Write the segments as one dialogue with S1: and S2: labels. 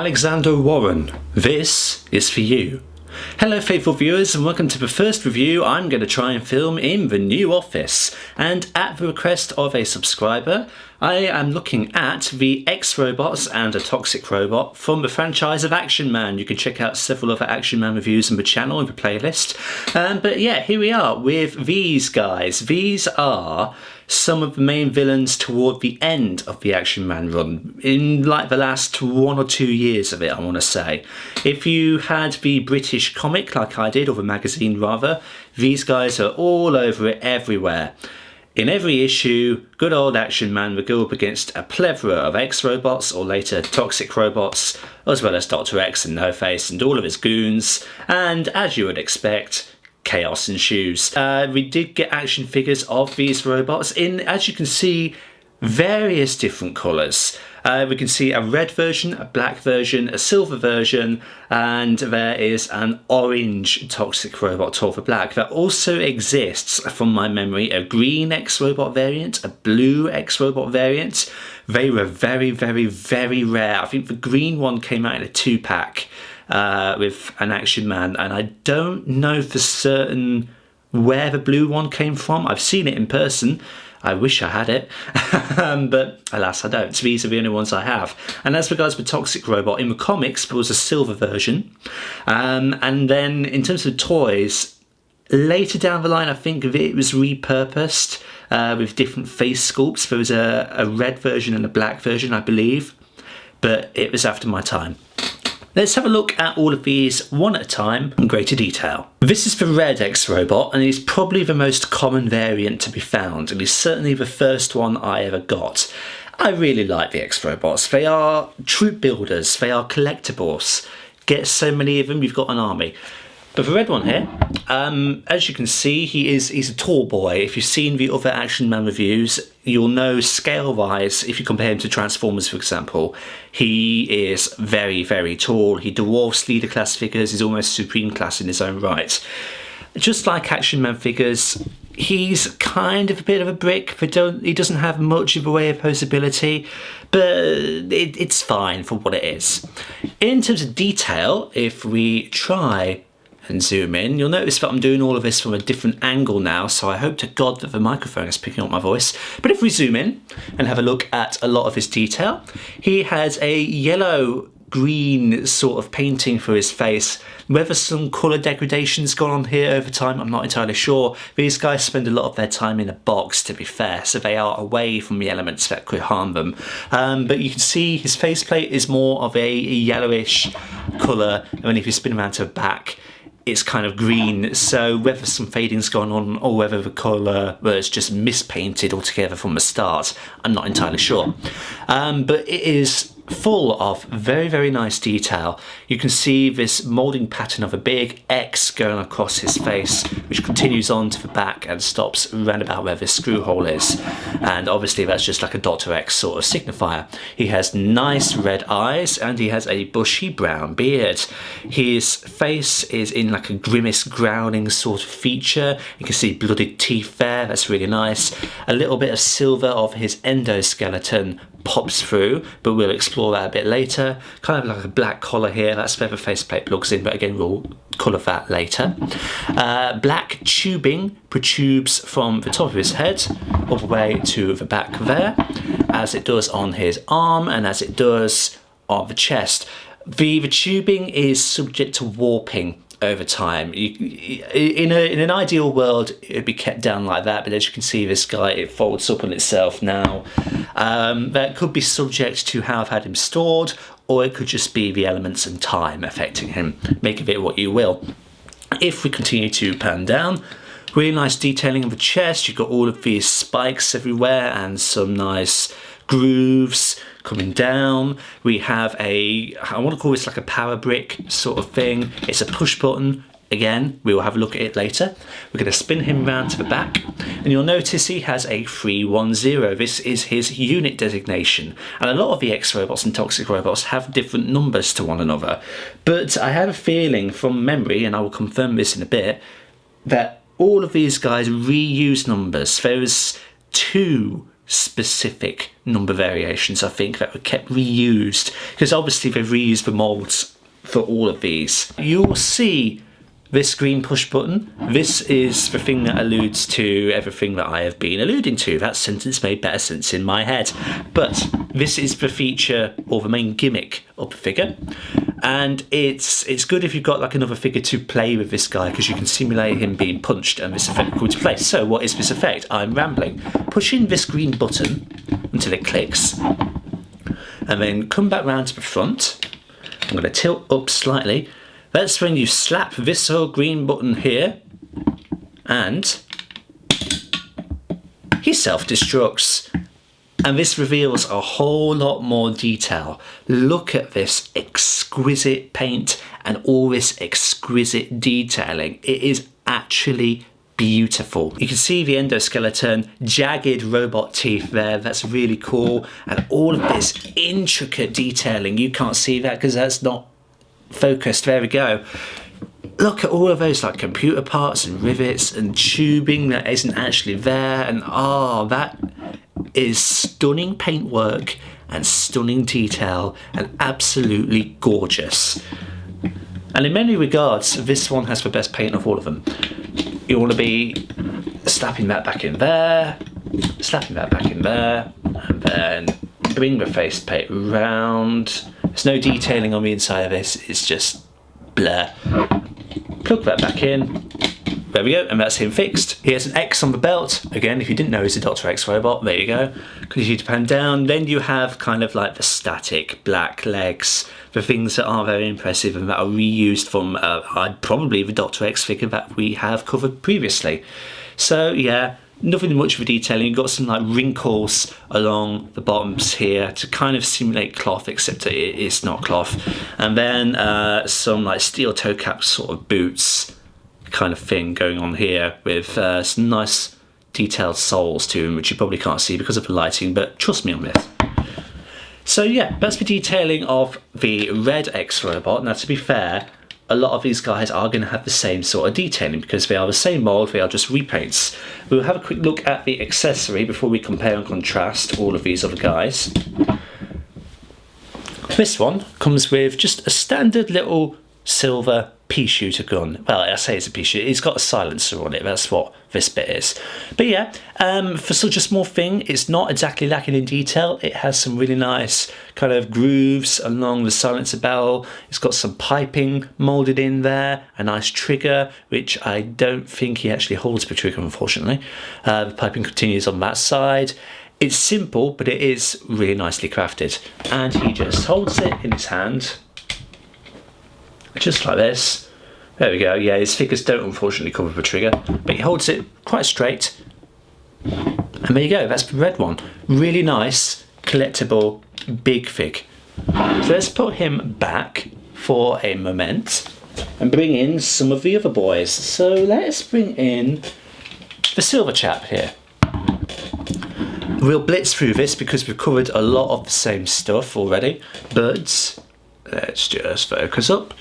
S1: Alexander Warren, this is for you. Hello faithful viewers and welcome to the first review I'm going to try and film in the new office, and at the request of a subscriber I am looking at the X-Robots and a Toxic Robot from the franchise of Action Man. You can check out several other Action Man reviews on the channel in the playlist, but yeah, here we are with these guys. These are some of the main villains toward the end of the Action Man run, in like the last 1 or 2 years of it, I want to say. If you had the British comic like I did, or the magazine rather, these guys are all over it everywhere. In every issue, good old Action Man would go up against a plethora of X-Robots, or later Toxic Robots, as well as Dr. X and No-Face and all of his goons, and as you would expect, chaos ensues. We did get action figures of these robots in, as you can see, various different colours. We can see a red version, a black version, a silver version, and there is an orange Toxic Robot Torva Black. There also exists, from my memory, a green X-Robot variant, a blue X-Robot variant. They were very, very, very rare. I think the green one came out in a 2-pack. With an Action Man, and I don't know for certain where the blue one came from. I've seen it in person. I wish I had it, but alas I don't. So these are the only ones I have. And as regards the Toxic Robot, in the comics there was a silver version, and then in terms of toys, later down the line I think it was repurposed with different face sculpts. There was a red version and a black version, I believe, but it was after my time. Let's have a look at all of these one at a time in greater detail. This is the red X-Robot, and it's probably the most common variant to be found, and is certainly the first one I ever got. I really like the X-Robots. They are troop builders, they are collectibles. Get so many of them, you've got an army. But the red one here, as you can see, he's a tall boy. If you've seen the other Action Man reviews, you'll know scale-wise, if you compare him to Transformers, for example, he is very, very tall. He dwarfs leader class figures. He's almost supreme class in his own right. Just like Action Man figures, he's kind of a bit of a brick, but he doesn't have much of a way of posability, but it's fine for what it is. In terms of detail, if we try and zoom in, you'll notice that I'm doing all of this from a different angle now, so I hope to God that the microphone is picking up my voice. But if we zoom in and have a look at a lot of his detail, he has a yellow green sort of painting for his face. Whether some colour degradation's gone on here over time, I'm not entirely sure. These guys spend a lot of their time in a box, to be fair, so they are away from the elements that could harm them. But you can see his faceplate is more of a yellowish colour, and then if you spin around to the back, it's kind of green, so whether some fading's gone on or whether the colour was just mispainted altogether from the start, I'm not entirely sure. But it is full of very, very nice detail. You can see this moulding pattern of a big X going across his face, which continues on to the back and stops round about where this screw hole is. And obviously that's just like a Dr. X sort of signifier. He has nice red eyes and he has a bushy brown beard. His face is in like a grimace growling sort of feature. You can see blooded teeth there, that's really nice. A little bit of silver of his endoskeleton pops through, but we'll explore that a bit later. Kind of like a black collar here, that's where the faceplate plugs in, but again we'll colour that later. Black tubing protrudes from the top of his head all the way to the back there, as it does on his arm and as it does on the chest. The tubing is subject to warping over time. In an ideal world it'd be kept down like that, but as you can see this guy, it folds up on itself now. That could be subject to how I've had him stored, or it could just be the elements and time affecting him. Make of it what you will. If we continue to pan down, really nice detailing of the chest. You've got all of these spikes everywhere and some nice grooves coming down. We have I want to call this like a power brick sort of thing. It's a push button. Again, we will have a look at it later. We're going to spin him round to the back, and you'll notice he has a 310. This is his unit designation, and a lot of the X-Robots and Toxic Robots have different numbers to one another. But I have a feeling from memory, and I will confirm this in a bit, that all of these guys reuse numbers. There's 2 specific number variations, I think, that were kept reused, because obviously they've reused the molds for all of these. You'll see this green push button. This is the thing that alludes to everything that I have been alluding to. That sentence made better sense in my head. But this is the feature, or the main gimmick of the figure. And it's good if you've got like another figure to play with this guy, because you can simulate him being punched and this effect will come into play. So what is this effect? I'm rambling. Pushing this green button until it clicks, and then come back round to the front. I'm going to tilt up slightly. That's when you slap this whole green button here, and he self-destructs. And this reveals a whole lot more detail. Look at this exquisite paint and all this exquisite detailing. It is actually beautiful. You can see the endoskeleton, jagged robot teeth there. That's really cool. And all of this intricate detailing. You can't see that because that's not focused. There we go. Look at all of those like computer parts and rivets and tubing that isn't actually there. And that is stunning paintwork and stunning detail and absolutely gorgeous. And in many regards, this one has the best paint of all of them. You want to be slapping that back in there, slapping that back in there, and then bring the face paint round. There's no detailing on the inside of this, it's just blur. Plug that back in. There we go, and that's him fixed. He has an X on the belt. Again, if you didn't know he's a Dr. X robot, there you go. Continue to pan down. Then you have kind of like the static black legs, the things that are very impressive and that are reused from probably the Dr. X figure that we have covered previously. So yeah, nothing much of a detailing. You've got some like wrinkles along the bottoms here to kind of simulate cloth, except that it is not cloth. And then some like steel toe cap sort of boots kind of thing going on here with some nice detailed soles to them, which you probably can't see because of the lighting, but trust me on this. So yeah, that's the detailing of the Red X robot. Now to be fair, a lot of these guys are going to have the same sort of detailing because they are the same mold, they are just repaints. We'll have a quick look at the accessory before we compare and contrast all of these other guys. This one comes with just a standard little silver pea shooter gun. Well, I say it's a pea shooter, it's got a silencer on it, that's what this bit is. But yeah, for such a small thing, it's not exactly lacking in detail. It has some really nice kind of grooves along the silencer barrel. It's got some piping moulded in there, a nice trigger, which I don't think he actually holds the trigger, unfortunately. The piping continues on that side. It's simple, but it is really nicely crafted. And he just holds it in his hand, just like this. There we go. Yeah, his figures don't unfortunately cover the trigger, but he holds it quite straight. And there you go, that's the red one. Really nice, collectible, big fig. So let's put him back for a moment and bring in some of the other boys. So let's bring in the silver chap here. We'll blitz through this because we've covered a lot of the same stuff already, but let's just focus up.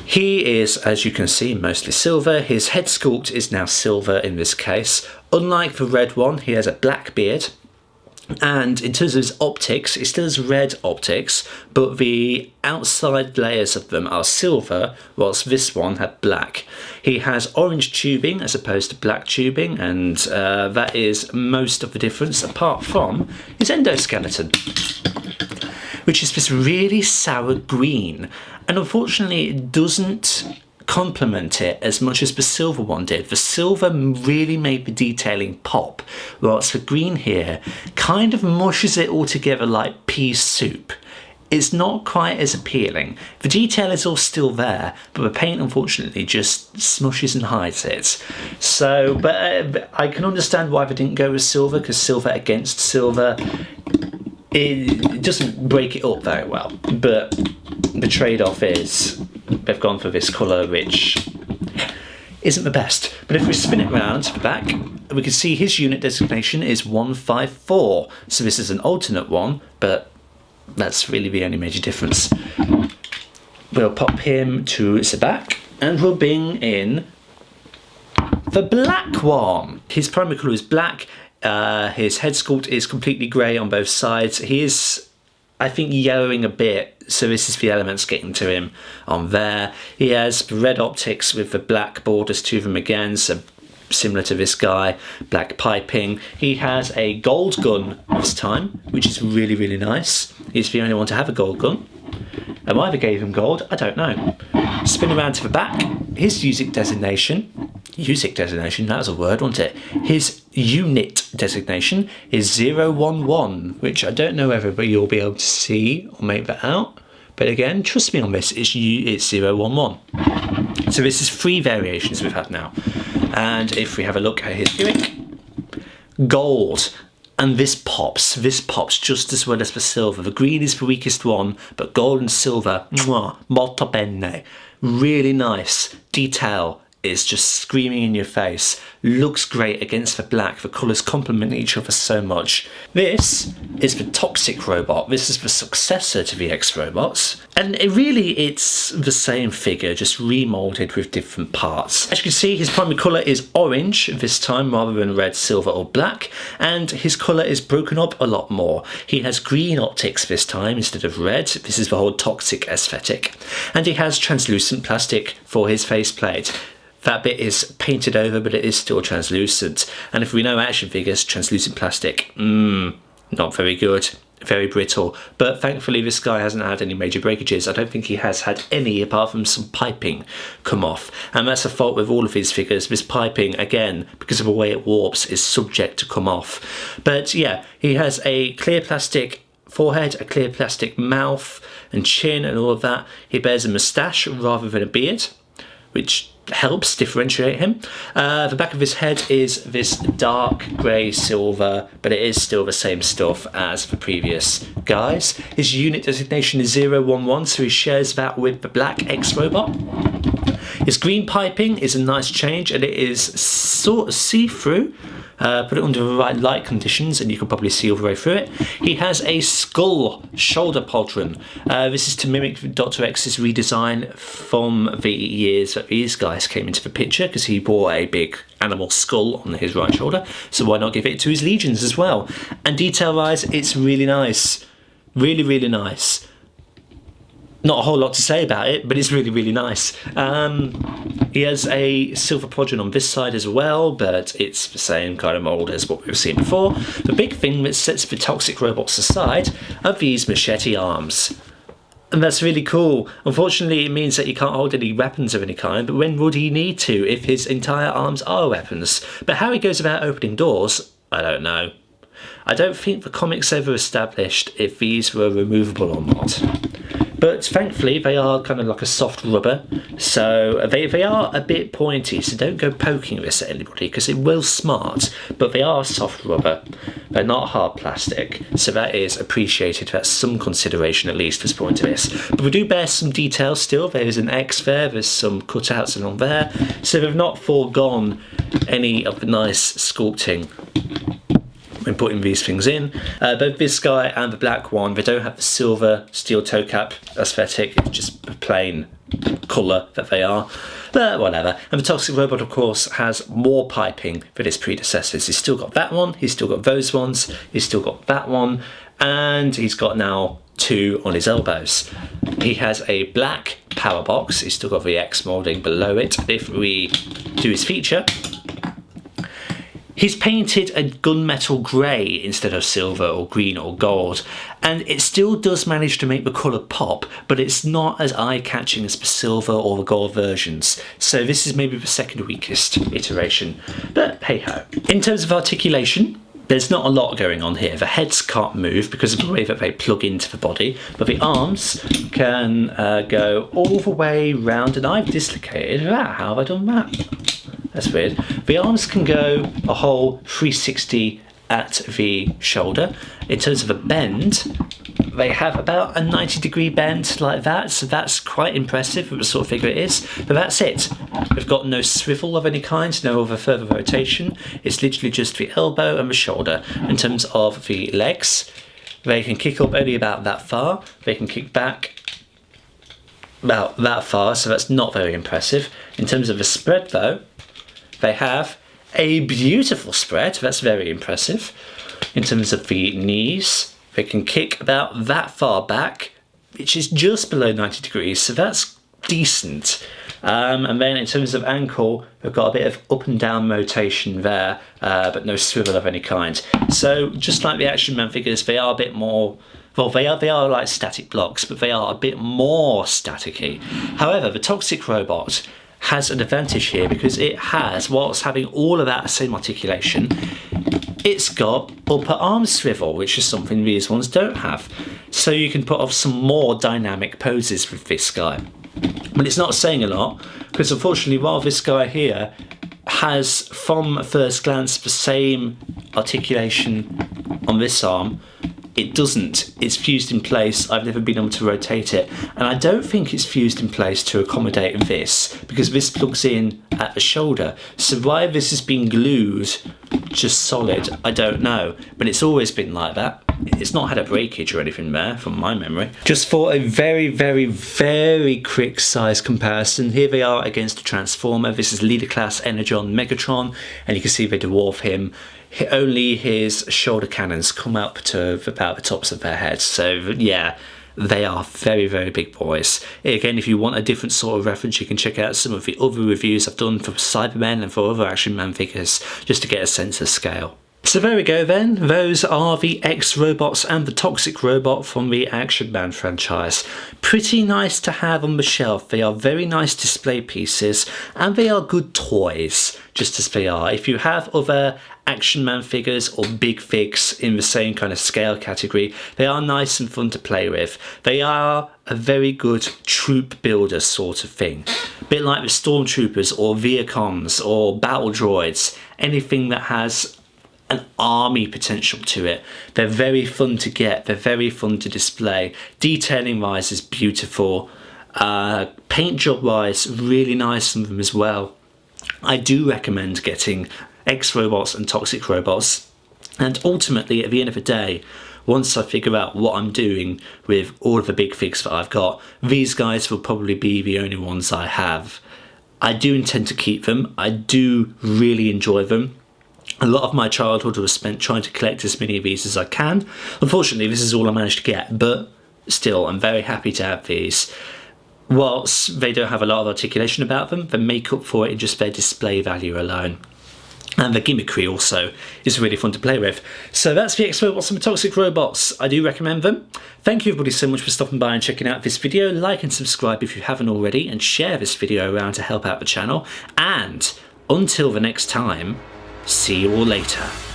S1: He is, as you can see, mostly silver. His head sculpt is now silver in this case. Unlike the red one, he has a black beard. And in terms of his optics, he still has red optics, but the outside layers of them are silver, whilst this one had black. He has orange tubing as opposed to black tubing, and that is most of the difference, apart from his endoskeleton, which is this really sour green. And unfortunately, it doesn't complement it as much as the silver one did. The silver really made the detailing pop, whilst the green here kind of mushes it all together like pea soup. It's not quite as appealing. The detail is all still there, but the paint unfortunately just smushes and hides it. So, but I can understand why they didn't go with silver, because silver against silver, it doesn't break it up very well. But the trade-off is they've gone for this colour, which isn't the best. But if we spin it round to the back, we can see his unit designation is 154. So this is an alternate one, but that's really the only major difference. We'll pop him to the back and we'll bring in the black one. His primary colour is black. His head sculpt is completely grey on both sides. He is, I think, yellowing a bit, so this is the elements getting to him on there. He has red optics with the black borders to them again, so similar to this guy, black piping. He has a gold gun this time, which is really, really nice. He's the only one to have a gold gun. And why they gave him gold, I don't know. Spin around to the back. His music designation, that was a word, wasn't it? His unit designation is 011, which I don't know whether you'll be able to see or make that out. But again, trust me on this, it's 011. So this is 3 variations we've had now. And if we have a look at his gimmick, gold. And this pops just as well as the silver. The green is the weakest one, but gold and silver, molto bene. Really nice. Detail is just screaming in your face. Looks great against the black. The colours complement each other so much. This is the Toxic Robot. This is the successor to the X-Robots. And it's the same figure, just remoulded with different parts. As you can see, his primary colour is orange this time rather than red, silver or black. And his colour is broken up a lot more. He has green optics this time instead of red. This is the whole toxic aesthetic. And he has translucent plastic for his faceplate. That bit is painted over, but it is still translucent. And if we know action figures, translucent plastic, not very good, very brittle. But thankfully this guy hasn't had any major breakages. I don't think he has had any apart from some piping come off. And that's a fault with all of his figures. This piping, again, because of the way it warps, is subject to come off. But yeah, he has a clear plastic forehead, a clear plastic mouth and chin and all of that. He bears a moustache rather than a beard, which helps differentiate him. The back of his head is this dark grey silver, but it is still the same stuff as the previous guys. His unit designation is 011, so he shares that with the black X-Robot. His green piping is a nice change, and it is sort of see-through. Put it under the right light conditions and you can probably see all the way through it. He has a skull shoulder pauldron. This is to mimic Dr. X's redesign from the years that these guys came into the picture, because he bore a big animal skull on his right shoulder, so why not give it to his legions as well? And detail-wise, it's really nice. Really, really nice. Not a whole lot to say about it, but it's really, really nice. He has a silver pauldron on this side as well, but it's the same kind of mould as what we've seen before. The big thing that sets the Toxic Robots aside are these machete arms. And that's really cool. Unfortunately, it means that he can't hold any weapons of any kind, but when would he need to if his entire arms are weapons? But how he goes about opening doors, I don't know. I don't think the comics ever established if these were removable or not. But thankfully they are kind of like a soft rubber, so they are a bit pointy, so don't go poking this at anybody because it will smart, but they are soft rubber. They're not hard plastic, so that is appreciated. That's some consideration at least as point of this. But we do bear some details still. There's an X there, there's some cutouts along there, so they've not foregone any of the nice sculpting when putting these things in. Both this guy and the black one, they don't have the silver steel toe cap aesthetic, it's just a plain colour that they are, but whatever. And the Toxic Robot, of course, has more piping than his predecessors. He's still got that one, he's still got those ones, he's still got that one, and he's got now 2 on his elbows. He has a black power box, he's still got the X moulding below it. If we do his feature, he's painted a gunmetal grey instead of silver or green or gold, and it still does manage to make the colour pop, but it's not as eye-catching as the silver or the gold versions. So this is maybe the second weakest iteration, but hey-ho. In terms of articulation, there's not a lot going on here. The heads can't move because of the way that they plug into the body, but the arms can go all the way round, and I've dislocated that. How have I done that? That's weird. The arms can go a whole 360 at the shoulder. In terms of a bend, they have about a 90-degree bend like that, so that's quite impressive for the sort of figure it is. But that's it. They've got no swivel of any kind, no other further rotation. It's literally just the elbow and the shoulder. In terms of the legs, they can kick up only about that far. They can kick back about that far, so that's not very impressive. In terms of the spread though, they have a beautiful spread. That's very impressive. In terms of the knees, they can kick about that far back, which is just below 90 degrees, so that's decent. And then in terms of ankle, we've got a bit of up and down rotation there, but no swivel of any kind. So just like the Action Man figures, they are a bit more, well, they are like static blocks, but they are a bit more staticky. However, the Toxic Robot has an advantage here because it has, whilst having all of that same articulation, it's got upper arm swivel, which is something these ones don't have. So you can put off some more dynamic poses with this guy. But it's not saying a lot, because unfortunately, while this guy here has, from first glance, the same articulation on this arm, it doesn't. It's fused in place. I've never been able to rotate it. And I don't think it's fused in place to accommodate this, because this plugs in at the shoulder. So why this has been glued just solid, I don't know. But it's always been like that. It's not had a breakage or anything there, from my memory. Just for a very, very, very quick size comparison, here they are against a Transformer. This is Leader Class Energon Megatron, and you can see they dwarf him. Only his shoulder cannons come up to about the tops of their heads. So yeah, they are very, very big boys. Again, if you want a different sort of reference, you can check out some of the other reviews I've done for Cybermen and for other Action Man figures, just to get a sense of scale. So there we go then, those are the X-Robots and the Toxic Robot from the Action Man franchise. Pretty nice to have on the shelf. They are very nice display pieces, and they are good toys, just as they are. If you have other Action Man figures or big figs in the same kind of scale category, they are nice and fun to play with. They are a very good troop builder sort of thing. A bit like the Stormtroopers or Viacons or Battle Droids, anything that has an army potential to it. They're very fun to get, they're very fun to display. Detailing wise is beautiful. Paint job wise, really nice on them as well. I do recommend getting X-Robots and Toxic Robots, and ultimately at the end of the day, once I figure out what I'm doing with all of the big figs that I've got, these guys will probably be the only ones I have. I do intend to keep them. I do really enjoy them. A lot of my childhood was spent trying to collect as many of these as I can. Unfortunately, this is all I managed to get, but still, I'm very happy to have these. Whilst they don't have a lot of articulation about them, they make up for it in just their display value alone. And the gimmickry also is really fun to play with. So that's the X-Robots and the Toxic Robots. I do recommend them. Thank you everybody so much for stopping by and checking out this video. Like and subscribe if you haven't already, and share this video around to help out the channel. And until the next time, see you all later.